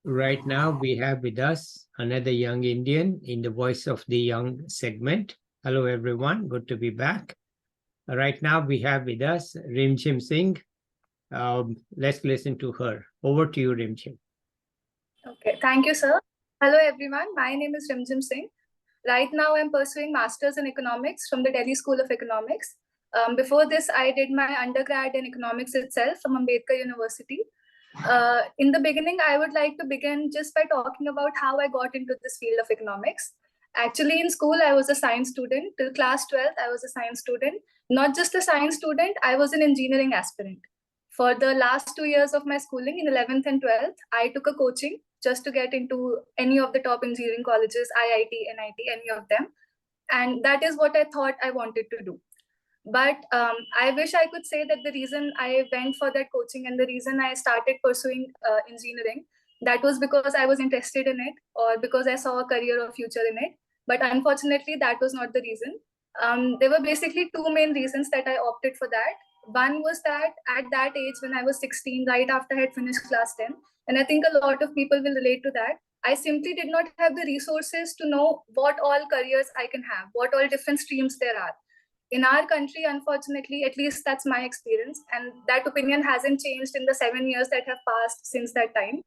Right now, we have with us another young Indian in the Voice of the Young segment. Hello, everyone. Good to be back. Right now, we have with us Rimjhim Singh. Let's listen to her. Over to you, Rimjhim. Okay, thank you, sir. Hello, everyone. My name is Rimjhim Singh. Right now, I'm pursuing Masters in Economics from the Delhi School of Economics. Before this, I did my undergrad in economics itself from Ambedkar University. In the beginning, I would like to begin just by talking about how I got into this field of economics. Actually, in school, I was a science student. Till class 12th, I was a science student. Not just a science student, I was an engineering aspirant. For the last 2 years of my schooling in 11th and 12th, I took a coaching just to get into any of the top engineering colleges, IIT, NIT, any of them. And that is what I thought I wanted to do. But I wish I could say that the reason I went for that coaching and the reason I started pursuing engineering, that was because I was interested in it or because I saw a career or future in it. But unfortunately, that was not the reason. There were basically two main reasons that I opted for that. One was that at that age, when I was 16, right after I had finished class 10, and I think a lot of people will relate to that, I simply did not have the resources to know what all careers I can have, what all different streams there are. In our country, unfortunately, at least that's my experience, and that opinion hasn't changed in the 7 years that have passed since that time.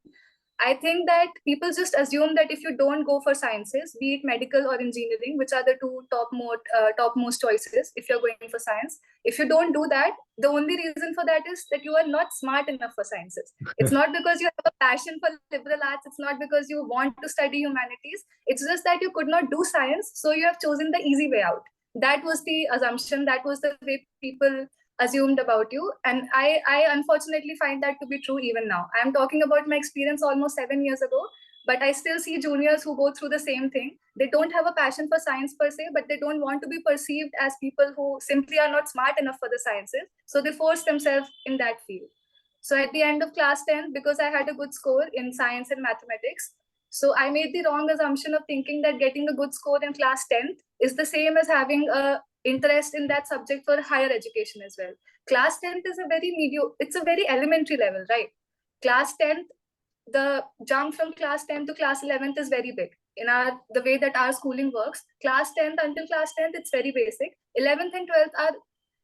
I think that people just assume that if you don't go for sciences, be it medical or engineering, which are the two topmost choices, if you're going for science, if you don't do that, the only reason for that is that you are not smart enough for sciences. It's not because you have a passion for liberal arts. It's not because you want to study humanities. It's just that you could not do science, so you have chosen the easy way out. That was the assumption. That was the way people assumed about you, and I unfortunately find that to be true even now. I'm talking about my experience almost 7 years ago, but I still see juniors who go through the same thing. They don't have a passion for science per se, but they don't want to be perceived as people who simply are not smart enough for the sciences, so they force themselves in that field. So at the end of class 10, because I had a good score in science and mathematics, so I made the wrong assumption of thinking that getting a good score in class 10th is the same as having a interest in that subject for higher education as well. Class 10th is a very it's a very elementary level, right? Class 10th, the jump from class 10th to class 11th is very big. In the way that our schooling works, class 10th until class 10th, it's very basic. 11th and 12th are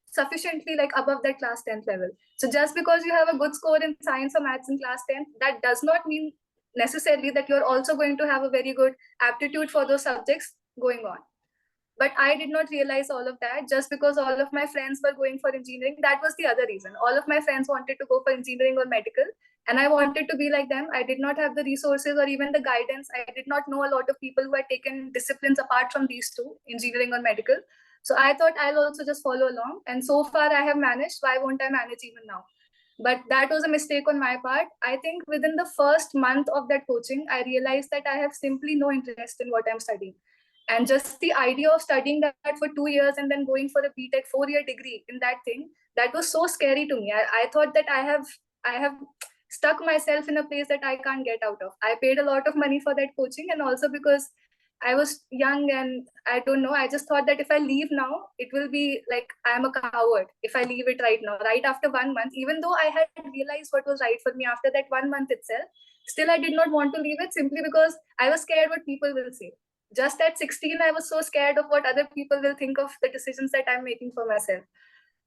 sufficiently like above that class 10th level. So just because you have a good score in science or maths in class 10th, that does not mean necessarily that you're also going to have a very good aptitude for those subjects going on. But I did not realize all of that just because all of my friends were going for engineering. That was the other reason. All of my friends wanted to go for engineering or medical, and I wanted to be like them. I did not have the resources or even the guidance. I did not know a lot of people who had taken disciplines apart from these two, engineering or medical. So I thought I'll also just follow along. And so far I have managed. Why won't I manage even now? But that was a mistake on my part. I think within the first month of that coaching, I realized that I have simply no interest in what I'm studying. And just the idea of studying that for 2 years and then going for a BTech 4-year degree in that thing, that was so scary to me. I thought that I have stuck myself in a place that I can't get out of. I paid a lot of money for that coaching, and also because I was young and I don't know, I just thought that if I leave now, it will be like I'm a coward if I leave it right now, right after 1 month. Even though I had realized what was right for me after that 1 month itself, still I did not want to leave it simply because I was scared what people will say. Just at 16, I was so scared of what other people will think of the decisions that I'm making for myself.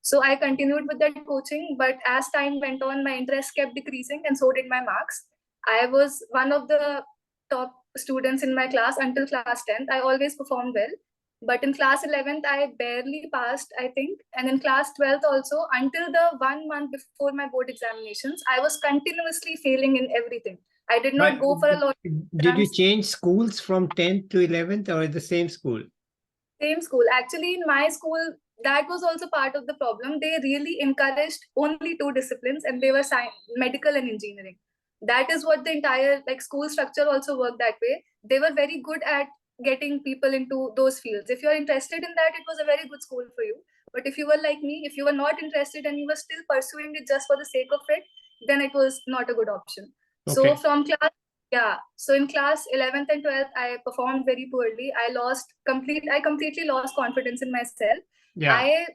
So I continued with that coaching, but as time went on, my interest kept decreasing and so did my marks. I was one of the top students in my class until class 10th. I always performed well. But in class 11th, I barely passed, I think. And in class 12th also, until the 1 month before my board examinations, I was continuously failing in everything. I did not go for a lot of exams. Did you change schools from 10th to 11th or the same school? Same school. Actually, in my school, that was also part of the problem. They really encouraged only two disciplines, and they were medical and engineering. That is what the entire school structure also worked that way. They were very good at getting people into those fields. If you're interested in that, it was a very good school for you. But if you were like me, if you were not interested and you were still pursuing it just for the sake of it, then it was not a good option. Okay. So from class so in class 11th and 12th, I performed very poorly. I completely lost confidence in myself. Yeah. I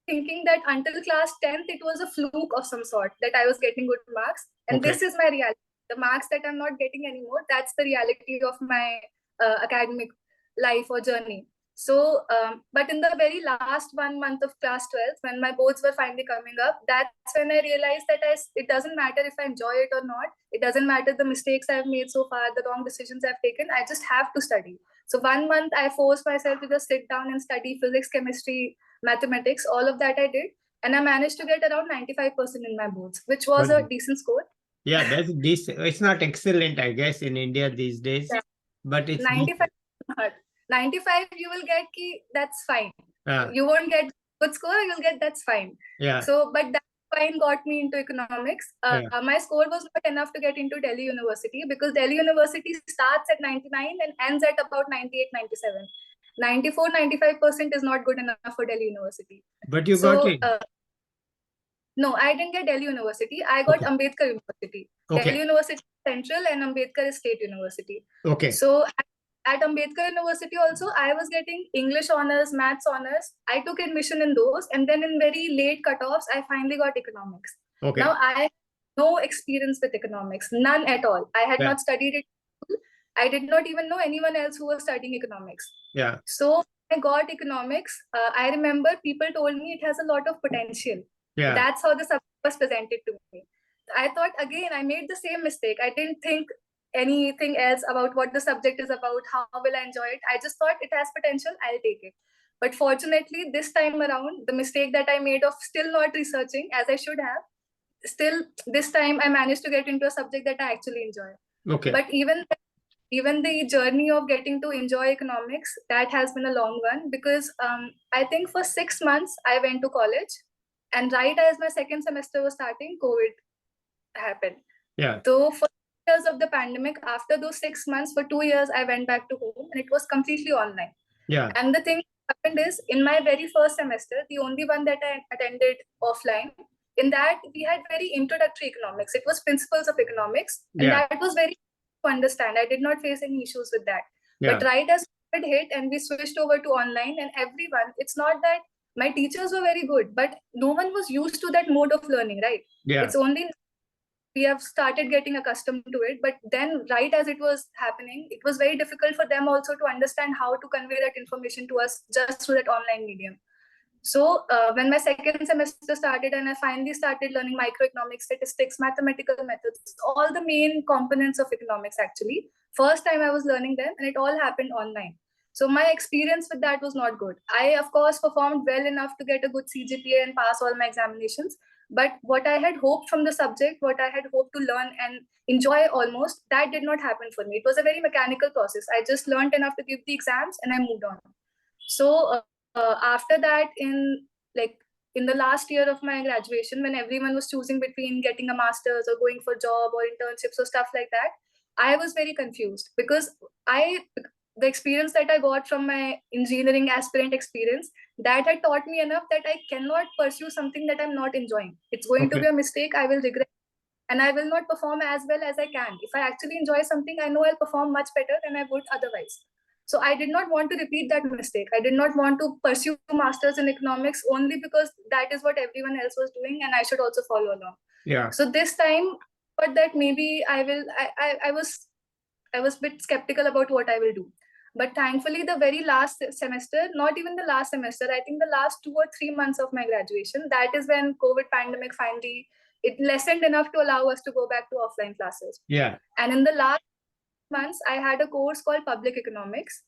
thinking that until class 10th, it was a fluke of some sort that I was getting good marks. And this is my reality. the marks that I'm not getting anymore, that's the reality of my academic life or journey. So, but in the very last 1 month of class 12, when my boards were finally coming up, that's when I realized that it doesn't matter if I enjoy it or not. It doesn't matter the mistakes I've made so far, the wrong decisions I've taken. I just have to study. So 1 month, I forced myself to just sit down and study physics, chemistry, mathematics, all of that I did. And I managed to get around 95% in my boards, which was a decent score. Yeah, that's decent. It's not excellent, I guess, in India these days, Yeah. but it's 95. 95 you will get that's fine. You won't get good score, you'll get that's fine. Yeah. So, but that fine got me into economics. My score was not enough to get into Delhi University, because Delhi University starts at 99 and ends at about 98, 97. 94, 95% is not good enough for Delhi University. But you got it. No, I didn't get Delhi University. I got Ambedkar University. Delhi University Central and Ambedkar is State University. Okay. So at Ambedkar University also, I was getting English honors, maths honors. I took admission in those, and then in very late cutoffs, I finally got economics. Okay. Now I have no experience with economics, none at all. I had not studied it. I did not even know anyone else who was studying economics. Yeah. So I got economics. I remember people told me it has a lot of potential. Yeah. That's how the subject was presented to me. I thought, again, I made the same mistake. I didn't think anything else about what the subject is about, how will I enjoy it. I just thought it has potential, I'll take it. But fortunately, this time around, the mistake that I made of still not researching as I should have, still this time I managed to get into a subject that I actually enjoy. Okay. But even the journey of getting to enjoy economics, that has been a long one, because I think for 6 months I went to college, and right as my second semester was starting, COVID happened. Yeah. So for years of the pandemic, after those 6 months, for 2 years, I went back to home, and it was completely online. Yeah. And the thing that happened is, in my very first semester, the only one that I attended offline, in that we had very introductory economics. It was principles of economics, and that was very to understand. I did not face any issues with that. Yeah. But right as COVID hit and we switched over to online, and everyone, it's not that my teachers were very good, but no one was used to that mode of learning, right? Yeah. It's only we have started getting accustomed to it, but then right as it was happening, it was very difficult for them also to understand how to convey that information to us just through that online medium. So when my second semester started and I finally started learning microeconomics, statistics, mathematical methods, all the main components of economics actually, first time I was learning them, and it all happened online. So my experience with that was not good. I, of course, performed well enough to get a good CGPA and pass all my examinations. But what I had hoped from the subject, what I had hoped to learn and enjoy almost, that did not happen for me. It was a very mechanical process. I just learned enough to give the exams and I moved on. So after that, in the last year of my graduation, when everyone was choosing between getting a master's or going for job or internships or stuff like that, I was very confused, because the experience that I got from my engineering aspirant experience, that had taught me enough that I cannot pursue something that I'm not enjoying. It's going to be a mistake. I will regret, and I will not perform as well as I can. If I actually enjoy something, I know I'll perform much better than I would otherwise. So I did not want to repeat that mistake. I did not want to pursue masters in economics only because that is what everyone else was doing and I should also follow along. Yeah. So this time, but that maybe I was a bit skeptical about what I will do. But thankfully, the very last semester, not even the last semester, I think the last 2 or 3 months of my graduation, that is when COVID pandemic finally, it lessened enough to allow us to go back to offline classes. Yeah. And in the last months, I had a course called Public Economics.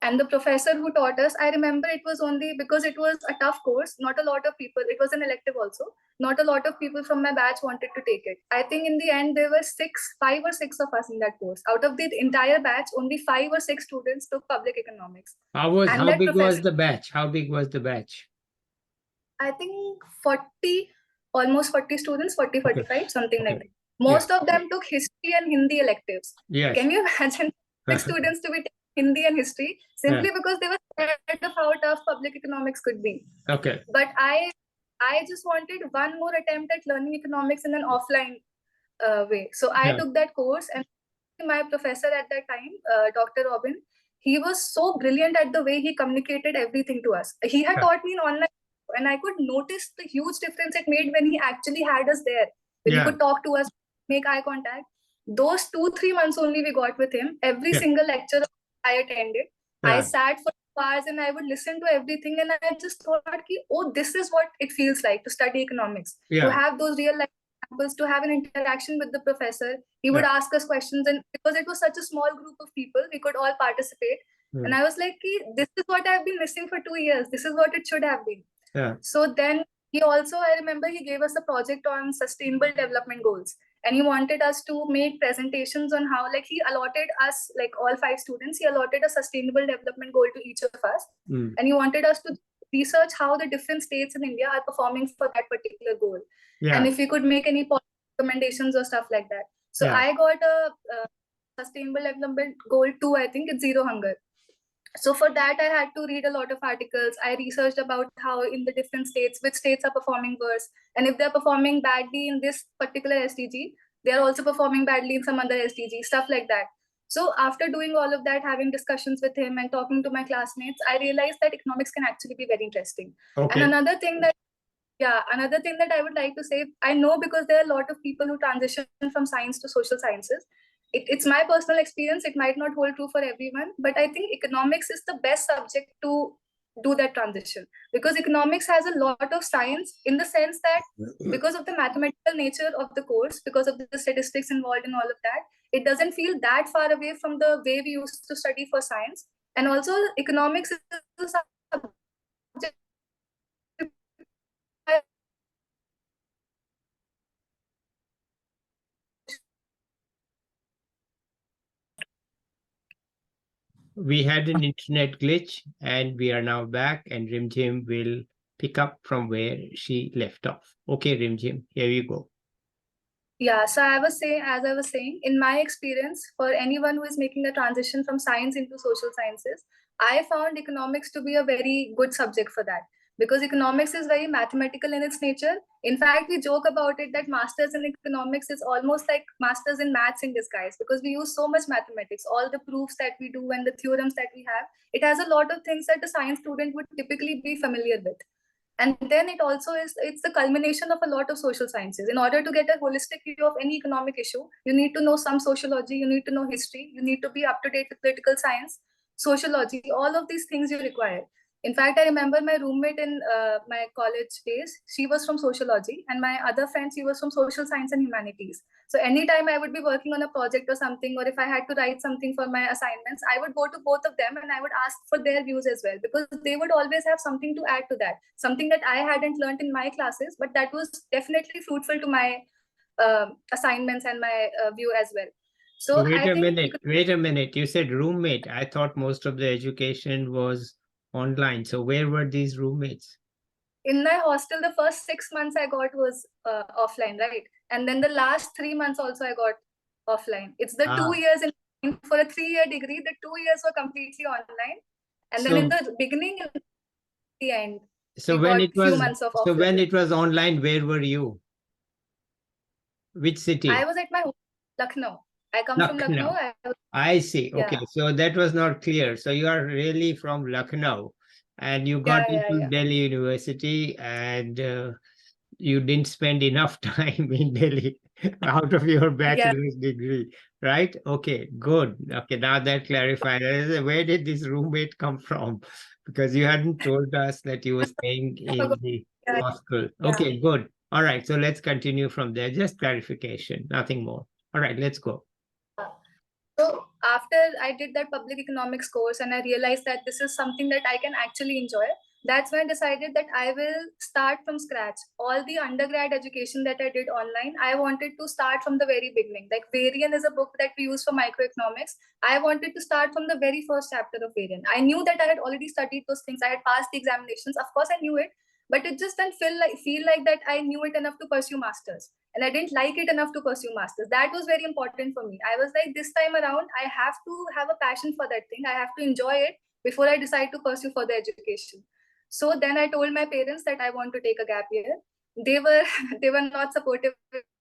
And the professor who taught us, I remember it was only because it was a tough course. Not a lot of people, it was an elective also. Not a lot of people from my batch wanted to take it. I think in the end, there were 5 or 6 of us in that course. Out of the entire batch, only 5 or 6 students took public economics. How big was the batch? How big was the batch? I think 40, almost 40 students, 40, 45, something like that. Most of them took history and Hindi electives. Yes. Can you imagine 6 students to be taking Hindi and history simply because they were scared of how tough public economics could be? Okay. But I just wanted one more attempt at learning economics in an offline way. So I took that course, and my professor at that time, Dr. Robin, he was so brilliant at the way he communicated everything to us. He had taught me in online, and I could notice the huge difference it made when he actually had us there. When he could talk to us, make eye contact. Those 2-3 months only we got with him. Every Yeah. single lecture I attended, I Yeah. sat for hours and I would listen to everything, and I just thought, oh, this is what it feels like to study economics. To Yeah. have those real life examples, to have an interaction with the professor. He would ask us questions, and because it was such a small group of people, we could all participate. And I was like, this is what I've been missing for 2 years. This is what it should have been. Yeah. So then he also, I remember he gave us a project on sustainable development goals. And he wanted us to make presentations on how, like, he allotted us, like all 5 students, he allotted a sustainable development goal to each of us. Mm. And he wanted us to research how the different states in India are performing for that particular goal. Yeah. And if we could make any policy recommendations or stuff like that. So Yeah. I got a sustainable development goal 2, I think it's zero hunger. So for that, I had to read a lot of articles. I researched about how in the different states, which states are performing worse. And if they're performing badly in this particular SDG, they're also performing badly in some other SDG, stuff like that. So after doing all of that, having discussions with him and talking to my classmates, I realized that economics can actually be very interesting. Okay. And another thing that I would like to say, I know because there are a lot of people who transition from science to social sciences. It's my personal experience. It might not hold true for everyone, but I think economics is the best subject to do that transition, because economics has a lot of science, in the sense that because of the mathematical nature of the course, because of the statistics involved in all of that, it doesn't feel that far away from the way we used to study for science. And also economics is a subject We had an internet glitch and we are now back, and Rimjhim will pick up from where she left off. Okay, Rimjhim, here you go. Yeah, so as I was saying, in my experience, for anyone who is making a transition from science into social sciences, I found economics to be a very good subject for that, because economics is very mathematical in its nature. In fact, we joke about it that masters in economics is almost like masters in maths in disguise, because we use so much mathematics, all the proofs that we do and the theorems that we have. It has a lot of things that a science student would typically be familiar with. And then it's the culmination of a lot of social sciences. In order to get a holistic view of any economic issue, you need to know some sociology, you need to know history, you need to be up to date with political science, sociology, all of these things you require. In fact, I remember my roommate in my college days, she was from sociology, and my other friend, she was from social science and humanities. So anytime I would be working on a project or something, or if I had to write something for my assignments, I would go to both of them and I would ask for their views as well, because they would always have something to add to that, something that I hadn't learned in my classes, but that was definitely fruitful to my assignments and my view as well. So Wait I a think minute. Wait a minute. You said roommate. I thought most of the education was online. So where were these roommates? in my hostel, the first 6 months I got was offline, right? And then the last 3 months also I got offline. It's the 2 years for a 3-year degree. The 2 years were completely online, and then in So, the beginning and the end, so we when got it few was months of so offline. when it was online, where were you? Which city? I was at my home, Lucknow. I come from Lucknow. I see. Yeah. Okay, so that was not clear. So you are really from Lucknow, and you got into Delhi University, and you didn't spend enough time in Delhi out of your bachelor's degree, right? Okay, good. Okay, now that clarifies. Where did this roommate come from? Because you hadn't told us that you were staying in the hostel. Okay, good. All right, so let's continue from there. Just clarification, nothing more. All right, let's go. So after I did that public economics course and I realized that this is something that I can actually enjoy, that's when I decided that I will start from scratch. All the undergrad education that I did online, I wanted to start from the very beginning. Like Varian is a book that we use for microeconomics. I wanted to start from the very first chapter of Varian. I knew that I had already studied those things. I had passed the examinations. Of course, I knew it, but it just didn't feel like that I knew it enough to pursue masters. And I didn't like it enough to pursue masters. That was very important for me. I was like, this time around, I have to have a passion for that thing. I have to enjoy it before I decide to pursue further education. So then I told my parents that I want to take a gap year. They were they were not supportive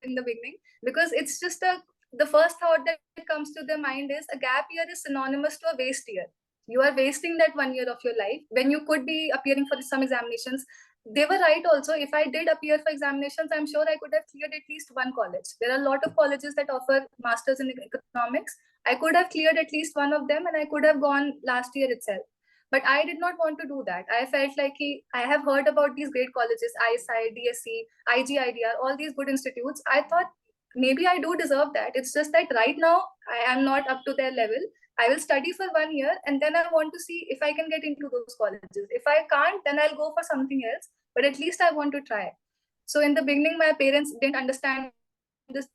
in the beginning, because it's just the first thought that comes to their mind is a gap year is synonymous to a waste year. You are wasting that 1 year of your life when you could be appearing for some examinations. they were right also. If I did appear for examinations, I'm sure I could have cleared at least one college. There are a lot of colleges that offer masters in economics. I could have cleared at least one of them and I could have gone last year itself. But I did not want to do that. I felt like I have heard about these great colleges, ISI, DSC, IGIDR, all these good institutes. I thought maybe I do deserve that. It's just that right now I am not up to their level. I will study for 1 year and then I want to see if I can get into those colleges. If I can't, then I'll go for something else. But at least I want to try. So in the beginning, my parents didn't understand this.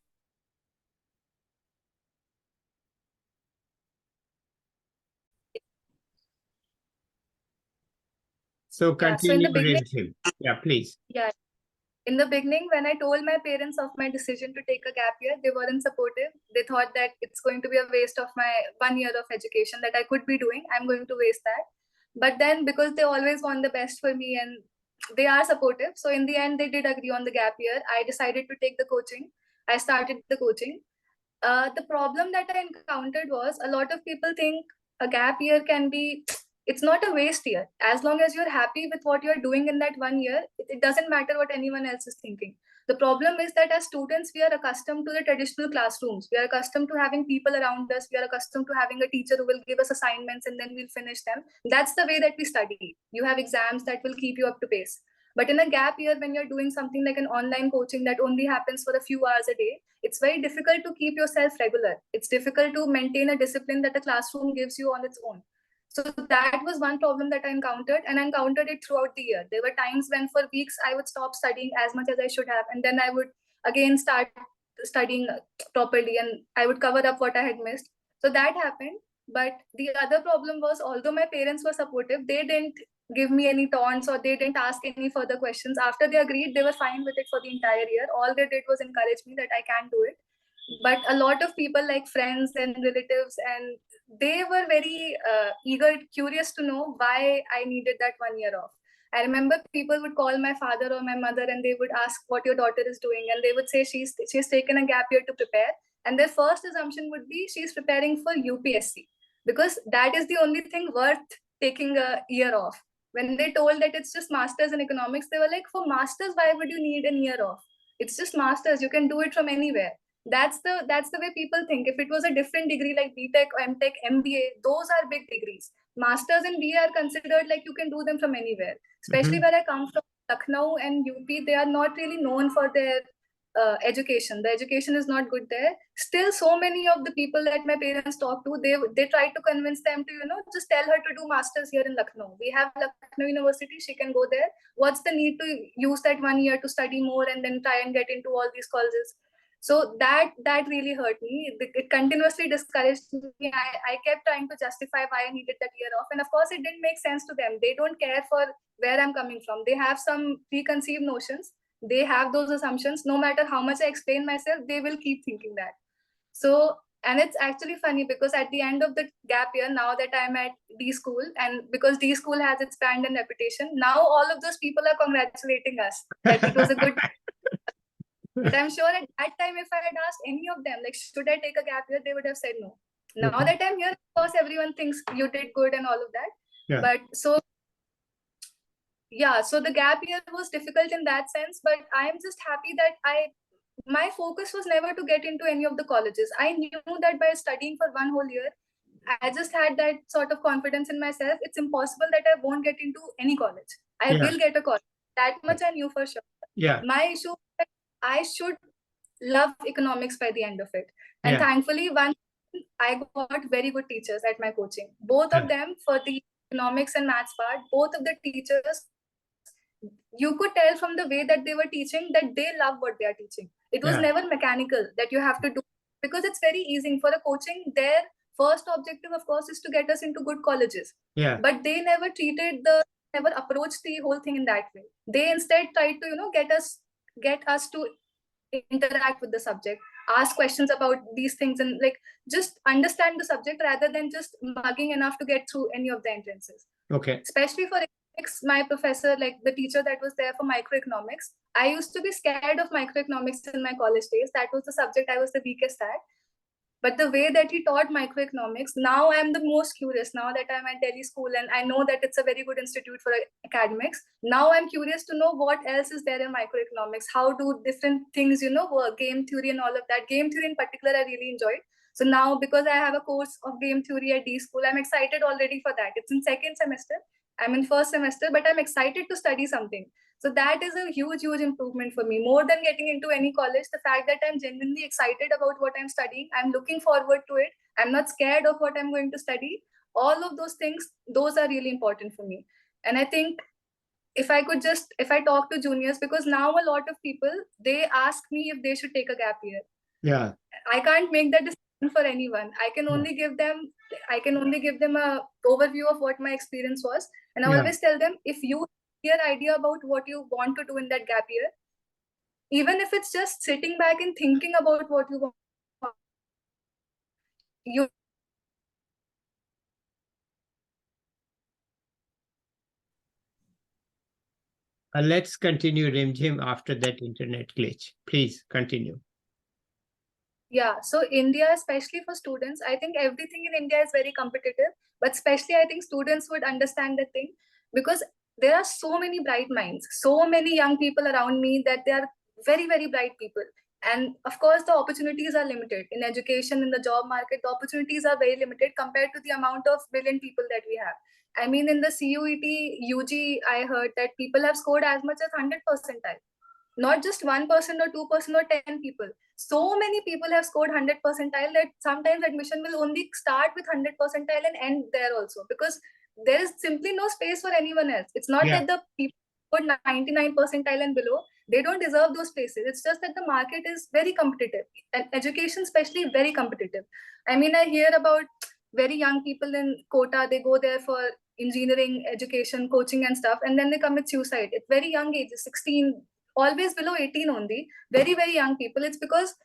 So Yeah. So in continue, the beginning, Rimjhim. Yeah, please. yeah. In the beginning, when I told my parents of my decision to take a gap year, they weren't supportive. They thought that it's going to be a waste of my 1 year of education that I could be doing. I'm going to waste that. But then because they always want the best for me and they are supportive. So in the end, they did agree on the gap year. I decided to take the coaching. I started the coaching. The problem that I encountered was a lot of people think a gap year can be, it's not a waste year. As long as you're happy with what you're doing in that 1 year, it doesn't matter what anyone else is thinking. The problem is that as students, we are accustomed to the traditional classrooms. We are accustomed to having people around us. We are accustomed to having a teacher who will give us assignments and then we'll finish them. That's the way that we study. You have exams that will keep you up to pace. But in a gap year, when you're doing something like an online coaching that only happens for a few hours a day, it's very difficult to keep yourself regular. It's difficult to maintain a discipline that a classroom gives you on its own. So that was one problem that I encountered, and I encountered it throughout the year. There were times when for weeks I would stop studying as much as I should have, and then I would again start studying properly and I would cover up what I had missed. So that happened. But the other problem was, although my parents were supportive, they didn't give me any taunts or they didn't ask any further questions. After they agreed, they were fine with it for the entire year. All they did was encourage me that I can do it. But a lot of people like friends and relatives, and they were very eager, curious to know why I needed that 1 year off. I remember people would call my father or my mother and they would ask what your daughter is doing, and they would say she's taken a gap year to prepare, and their first assumption would be she's preparing for UPSC, because that is the only thing worth taking a year off. When they told that it's just masters in economics, they were like, for masters, why would you need a year off? It's just masters, you can do it from anywhere. That's the way people think. If it was a different degree like BTech, MTech, MBA, those are big degrees. Masters in BA are considered like you can do them from anywhere. Especially where I come from, Lucknow and UP, they are not really known for their education. The education is not good there. Still, so many of the people that my parents talk to, they try to convince them to, just tell her to do masters here in Lucknow. We have Lucknow University, she can go there. What's the need to use that 1 year to study more and then try and get into all these colleges? So that really hurt me. It continuously discouraged me. I kept trying to justify why I needed that year off. And of course, it didn't make sense to them. They don't care for where I'm coming from. They have some preconceived notions. They have those assumptions. No matter how much I explain myself, they will keep thinking that. So, and it's actually funny because at the end of the gap year, now that I'm at D school, and because D school has its brand and reputation, now all of those people are congratulating us that it was a good. But I'm sure at that time, if I had asked any of them, like, should I take a gap year, they would have said no. Now that I'm here, of course, everyone thinks you did good and all of that. Yeah. But so, yeah, so the gap year was difficult in that sense, but I am just happy that my focus was never to get into any of the colleges. I knew that by studying for one whole year, I just had that sort of confidence in myself. It's impossible that I won't get into any college. I will get a college. That much I knew for sure. Yeah. My issue was that I should love economics by the end of it. And thankfully, I got very good teachers at my coaching. Both of them, for the economics and maths part, both of the teachers, you could tell from the way that they were teaching that they love what they are teaching. It was never mechanical that you have to do, because it's very easy for a coaching. Their first objective, of course, is to get us into good colleges. Yeah. But they never never approached the whole thing in that way. They instead tried to, get us to interact with the subject, ask questions about these things, and like just understand the subject rather than just mugging enough to get through any of the entrances. Okay. Especially for economics, my professor, like the teacher that was there for microeconomics, I used to be scared of microeconomics in my college days. That was the subject I was the weakest at. But the way that he taught microeconomics, now I'm the most curious. Now that I'm at Delhi school and I know that it's a very good institute for academics, now I'm curious to know what else is there in microeconomics. How do different things, work, game theory and all of that. Game theory in particular, I really enjoyed. So now, because I have a course of game theory at D school, I'm excited already for that. It's in second semester. I'm in first semester, but I'm excited to study something. So that is a huge, huge improvement for me. More than getting into any college, the fact that I'm genuinely excited about what I'm studying, I'm looking forward to it. I'm not scared of what I'm going to study. All of those things, those are really important for me. And I think if I talk to juniors, because now a lot of people, they ask me if they should take a gap year. Yeah. I can't make that decision for anyone. I can only give them a overview of what my experience was. And I always tell them, if you have a clear idea about what you want to do in that gap year, even if it's just sitting back and thinking about what you want, you Let's continue, Rimjhim, after that internet glitch. Please continue. Yeah, so India, especially for students, I think everything in India is very competitive, but especially I think students would understand the thing, because there are so many bright minds, so many young people around me, that they are very, very bright people. And of course, the opportunities are limited in education, in the job market. The opportunities are very limited compared to the amount of brilliant people that we have. I mean, in the CUET, UG, I heard that people have scored as much as 100 percentile, not just 1% or 2% or 10 people. So many people have scored 100 percentile that sometimes admission will only start with 100 percentile and end there also, because there is simply no space for anyone else. It's not that the people who scored 99 percentile and below, they don't deserve those places. It's just that the market is very competitive, and education especially very competitive. I mean, I hear about very young people in Kota, they go there for engineering, education, coaching and stuff, and then they commit suicide at very young ages, 16, always below 18 only, very, very young people. It's because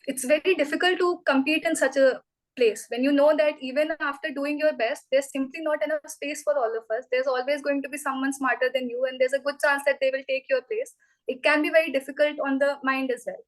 it's very difficult to compete in such a place when you know that even after doing your best, there's simply not enough space for all of us. There's always going to be someone smarter than you, and there's a good chance that they will take your place. It can be very difficult on the mind as well.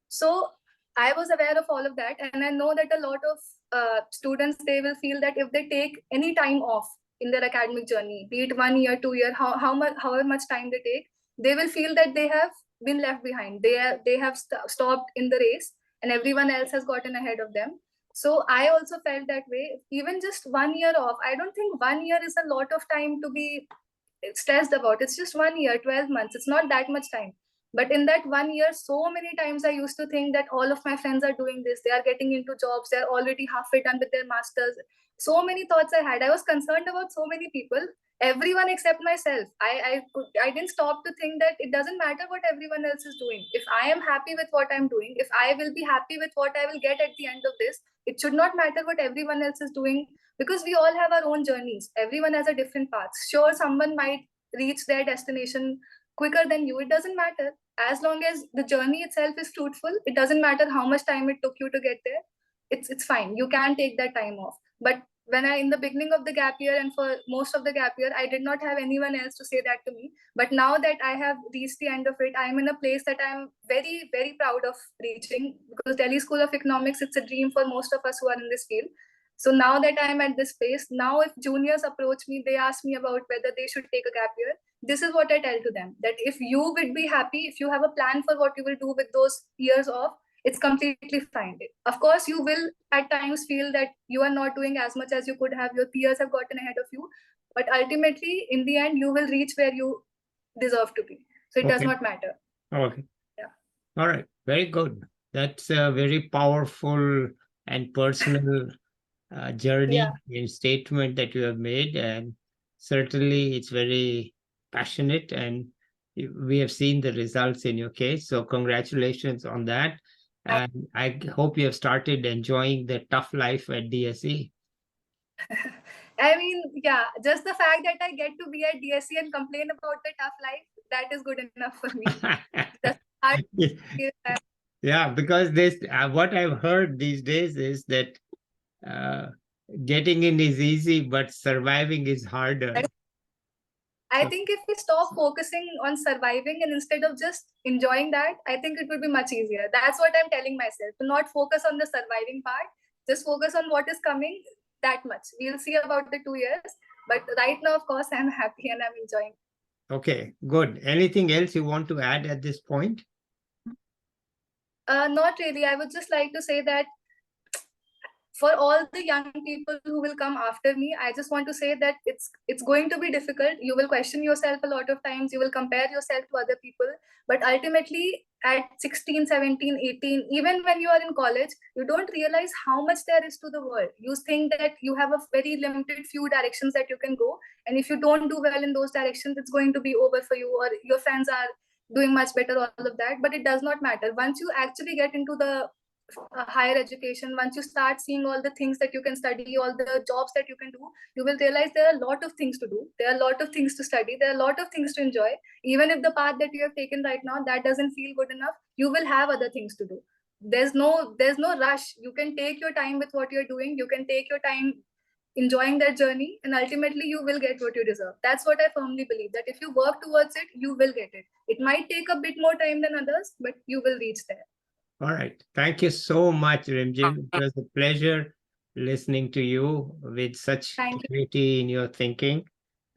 So I was aware of all of that, and I know that a lot of students, they will feel that if they take any time off in their academic journey, be it 1 year, 2 year, however much time they take, they will feel that they have been left behind. They have stopped in the race, and everyone else has gotten ahead of them. So I also felt that way. Even just 1 year off, I don't think 1 year is a lot of time to be stressed about. It's just 1 year, 12 months. It's not that much time. But in that 1 year, so many times I used to think that all of my friends are doing this. They are getting into jobs. They're already halfway done with their masters. So many thoughts I had. I was concerned about so many people, everyone except myself. I didn't stop to think that it doesn't matter what everyone else is doing. If I am happy with what I'm doing, if I will be happy with what I will get at the end of this, it should not matter what everyone else is doing, because we all have our own journeys. Everyone has a different path. Sure, someone might reach their destination quicker than you. It doesn't matter. As long as the journey itself is fruitful, it doesn't matter how much time it took you to get there. It's fine. You can take that time off. But when I, in the beginning of the gap year and for most of the gap year, I did not have anyone else to say that to me. But now that I have reached the end of it, I'm in a place that I'm very, very proud of reaching, because Delhi School of Economics, it's a dream for most of us who are in this field. So now that I'm at this space, now if juniors approach me, they ask me about whether they should take a gap year. This is what I tell to them, that if you would be happy, if you have a plan for what you will do with those years off, it's completely fine. Of course, you will at times feel that you are not doing as much as you could have. Your peers have gotten ahead of you. But ultimately, in the end, you will reach where you deserve to be. So it does not matter. Okay. Yeah. All right. Very good. That's a very powerful and personal journey and statement that you have made. And certainly it's very passionate, and we have seen the results in your case. So congratulations on that. And I hope you have started enjoying the tough life at DSE. I mean, yeah, just the fact that I get to be at DSE and complain about the tough life, that is good enough for me. That's hard. Yeah, because this, what I've heard these days is that getting in is easy, but surviving is harder. I think if we stop focusing on surviving and instead of just enjoying that, I think it would be much easier. That's what I'm telling myself, to not focus on the surviving part, just focus on what is coming, that much. We'll see about the 2 years. But right now, of course, I'm happy and I'm enjoying. Okay, good. Anything else you want to add at this point? Not really. I would just like to say that for all the young people who will come after me, I just want to say that it's going to be difficult. You will question yourself a lot of times. You will compare yourself to other people. But ultimately, at 16, 17, 18, even when you are in college, you don't realize how much there is to the world. You think that you have a very limited few directions that you can go. And if you don't do well in those directions, it's going to be over for you, or your friends are doing much better, all of that. But it does not matter. Once you actually get into the higher education, once you start seeing all the things that you can study, all the jobs that you can do, you will realize there are a lot of things to do, there are a lot of things to study, there are a lot of things to enjoy. Even if the path that you have taken right now, that doesn't feel good enough, you will have other things to do. There's no rush. You can take your time with what you're doing. You can take your time enjoying that journey, and ultimately you will get what you deserve. That's what I firmly believe, that if you work towards it, you will get it. It might take a bit more time than others, but you will reach there. All right. Thank you so much, Rimjhim. It was a pleasure listening to you with such Thank you. clarity in your thinking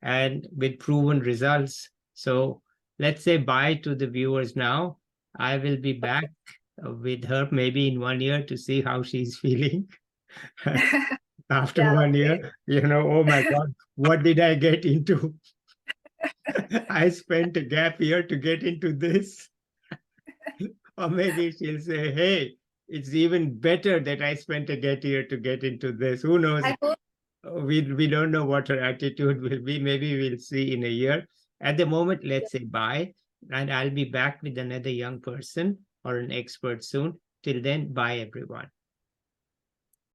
and with proven results. So let's say bye to the viewers now. I will be back with her maybe in 1 year to see how she's feeling. After Yeah, 1 okay. year, oh my God, what did I get into? I spent a gap year to get into this. Or maybe she'll say, hey, it's even better that I spent a gap year to get into this. Who knows? I hope. We don't know what her attitude will be. Maybe we'll see in a year. At the moment, let's say bye. And I'll be back with another young person or an expert soon. Till then, bye, everyone.